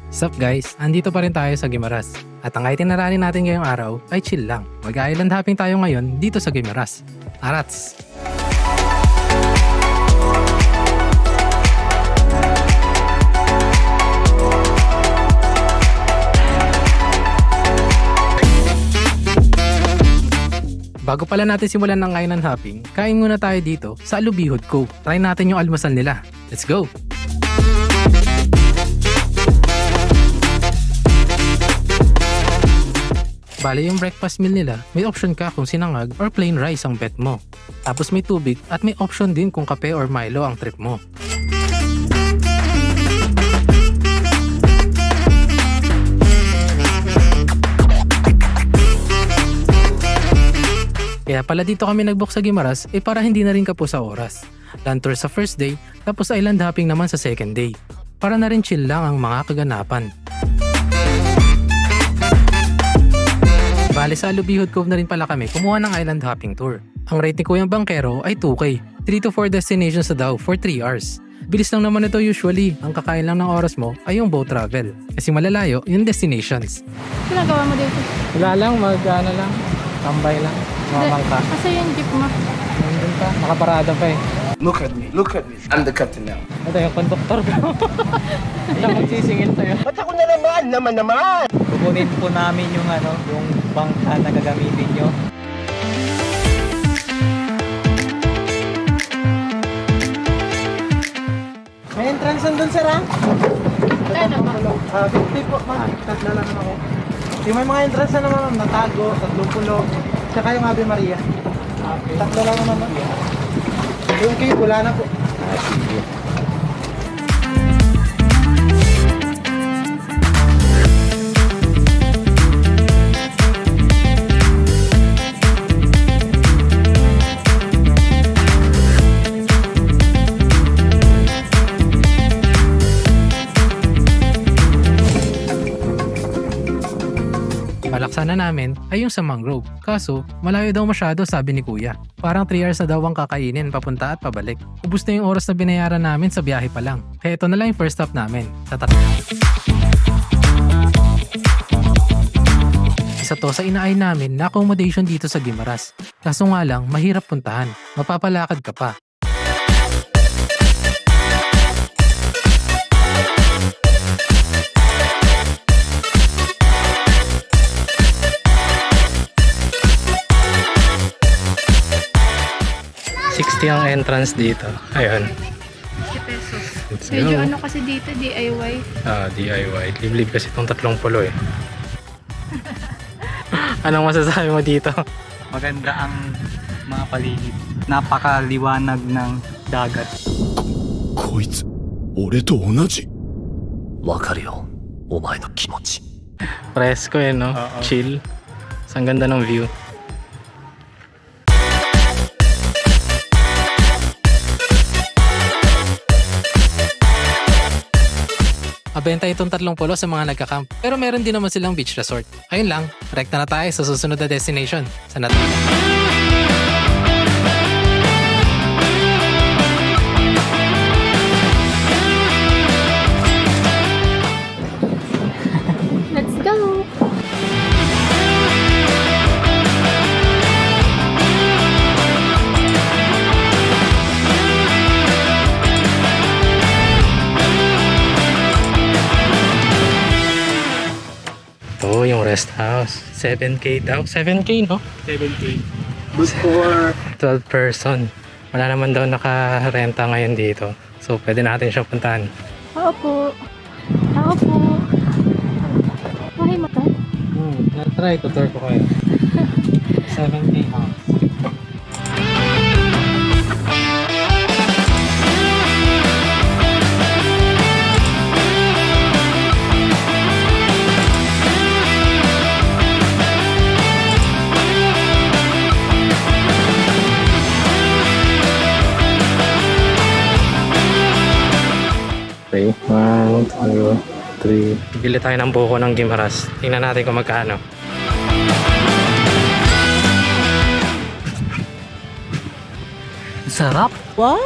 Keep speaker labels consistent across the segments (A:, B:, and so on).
A: Sup guys, andito pa rin tayo sa Guimaras. At ang itinerary natin ngayong araw ay chill lang. Mag-island hopping tayo ngayon dito sa Guimaras. Arats! Bago pala natin simulan ng island hopping, kain muna tayo dito sa Alubihod Cove. Try natin yung almusal nila. Let's go! Bale yung breakfast meal nila, may option ka kung sinangag or plain rice ang bet mo. Tapos may tubig at may option din kung kape or Milo ang trip mo. Kaya pala dito kami nag-book sa Guimaras para hindi na rin kapos sa oras. Land tour sa first day, tapos island hopping naman sa second day. Para na rin chill lang ang mga kaganapan. Bale sa Alubihod Cove na rin pala kami kumuha ng island hopping tour. Ang rating ko yung bangkero ay 2K. 3 to 4 destinations na daw for 3 hours. Bilis lang naman ito usually. Ang kakain lang ng oras mo ay yung boat travel. Kasi malalayo yung destinations.
B: Ginagawa mo dito?
A: Wala lang, lang. Tambay lang. Mamangka.
B: Kasi yung jeep mo.
A: Nandun pa, nakaparada pa eh.
C: Look at me. I'm the captain now.
A: Ito yung konduktor ko. Ito magsisingil sa'yo.
C: Ba't ako na naman?
D: Kukunin po namin yung yung bangka na gagamitin nyo. May entrance doon, sir, ha?
B: Kaya naman.
D: 50 po, ma'am. Tatla lang ako. Yung may mga entrance na naman, ma'am, Natago, 30, tsaka yung Ave Maria. Tatlo lang naman, ma'am. Yung kayo, wala na po.
A: Balaksan na namin ay yung sa mangrove. Kaso, malayo daw masyado sabi ni kuya. Parang 3 hours na daw ang kakainin papunta at pabalik. Ubus na yung oras na binayaran namin sa biyahe pa lang. Kaya ito na lang yung first stop namin. Isa to sa inaay namin na accommodation dito sa Guimaras. Kaso nga lang, mahirap puntahan. Mapapalakad ka pa. Ang entrance dito. Ayun.
B: 50 pesos.
A: Let's
B: Medyo
A: go.
B: ano kasi dito, DIY.
A: DIY. Liblib kasi itong 30 eh. Anong masasabi mo dito?
D: Maganda ang mga paligid. Napakaliwanag ng dagat.
E: こいつ俺と同じわかるよお前の気持ち
A: Presko eh, no?
D: Oo.
A: Chill. Ang ganda ng view. Mabenta itong 30 sa mga nagka-camp. Pero meron din naman silang beach resort. Ayun lang, rekta na tayo sa susunod na destination. Sana
B: Let's go!
A: Ito yung rest house. 7K daw. 7K no?
D: 70. Good for
A: 12 person. Wala naman daw nakarenta ngayon dito. So pwede natin siya puntahan.
B: Oo po. Oo po. Buhay mo ka?
A: Try to tour ko kayo. 7K house. Okay, 1, 2, 3. Bili tayo ng buko ng Guimaras. Tingnan natin kung magkano.
D: sarap.
F: Wow!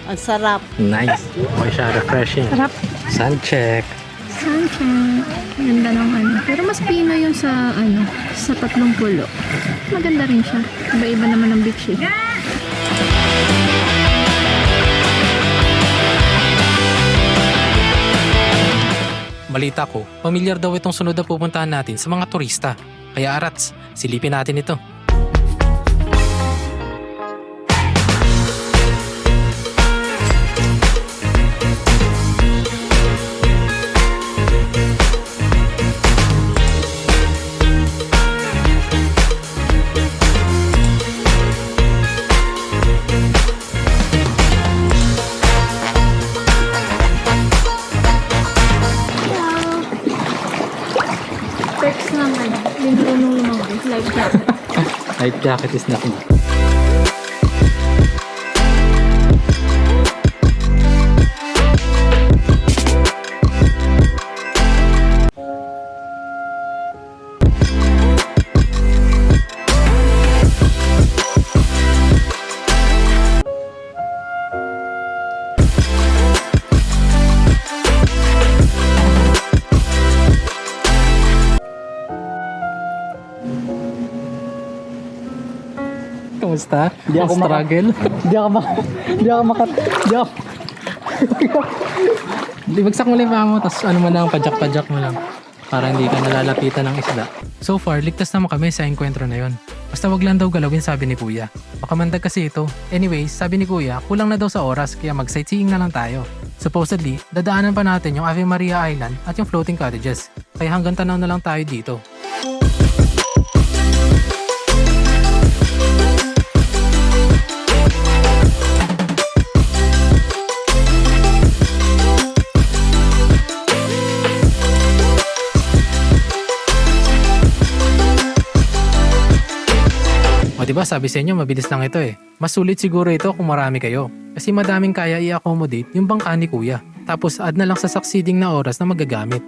F: Ang sarap.
A: Nice. Okay siya, refreshing.
B: Sarap.
A: Sun check.
B: Chan-chan. Ganda ng ano. Pero mas pino yung sa ano, sa 30. Maganda rin siya. Iba-iba naman ang beach eh.
A: Balita ko, pamilyar daw itong sunod na pupuntahan natin sa mga turista. Kaya Arats, silipin natin ito.
B: Perks naman. Hindi marunong lumabas. Life jacket.
A: Life jacket is nothing. Kamusta?
D: Di ako
A: struggle? Di bagsak mo lang yung paa mo, tapos ano mo lang, padyak-padyak mo lang. Para hindi ka nalalapitan ng isda. So far, ligtas naman kami sa enkwentro na yon. Basta wag lang daw galawin, sabi ni Kuya. Makamandag kasi ito. Anyways, sabi ni Kuya, kulang na daw sa oras kaya mag-sightseeing na lang tayo. Supposedly, dadaanan pa natin yung Ave Maria Island at yung floating cottages. Kaya hanggang Tanaw na lang tayo dito. O diba sabi sa inyo mabilis lang ito eh. Mas sulit siguro ito kung marami kayo. Kasi madaming kaya i-accommodate yung bangka ni Kuya. Tapos add na lang sa succeeding na oras na magagamit.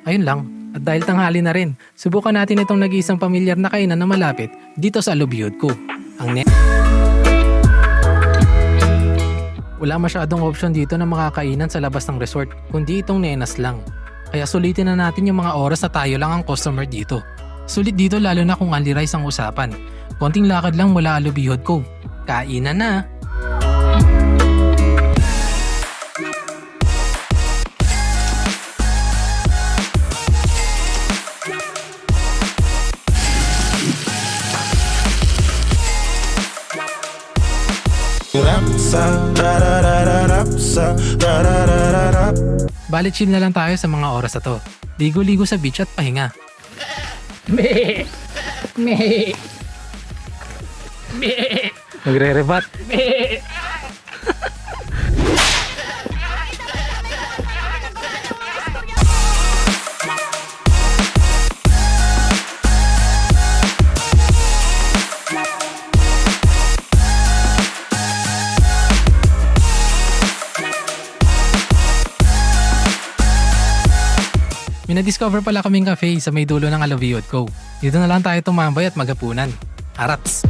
A: Ayun lang. At dahil tanghali na rin, subukan natin itong nag-iisang pamilyar na kainan na malapit dito sa Alubiyod ko. Wala masyadong option dito na makakainan sa labas ng resort, kundi itong Nenas lang. Kaya sulitin na natin yung mga oras na tayo lang ang customer dito. Sulit dito lalo na kung only rice ang usapan. Konting lakad lang mula Alubiyod Cove. Kainan na! Bali chill na lang tayo sa mga oras na to. Ligo-ligo sa beach at pahinga. Meh! Meh! Meh! Nagre-rebat. Meh! May na-discover pala kaming cafe sa may dulo ng Alubiyod Cove. Dito na lang tayo tumambay at maghapunan. Arats!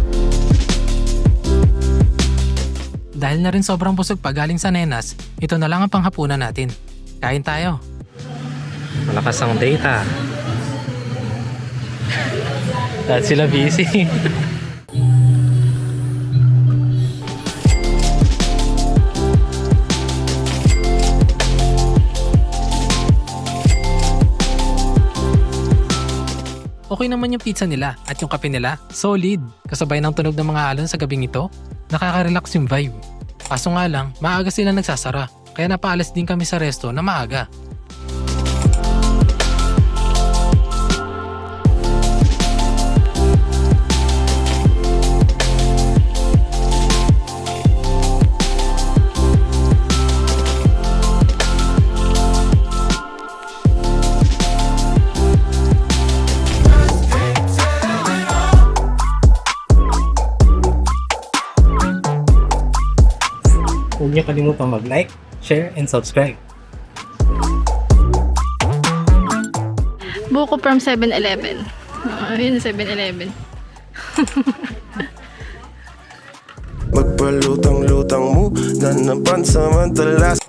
A: Dahil na rin sobrang busog pa galing sa Nenas, ito na lang ang panghapunan natin. Kain tayo. Malakas ang data. Dahil sila busy. Okay naman yung pizza nila at yung kape nila, solid. Kasabay ng tunog ng mga alon sa gabing ito, nakaka-relax yung vibe. Kaso nga lang, maaga sila nagsasara, kaya napaalas din kami sa resto na maaga. Huwag niyo kalimutan mag-like, share, and subscribe.
B: Buko from 7-Eleven. Yun, 7-Eleven.
F: Magpalutang-lutang mo na napansamantala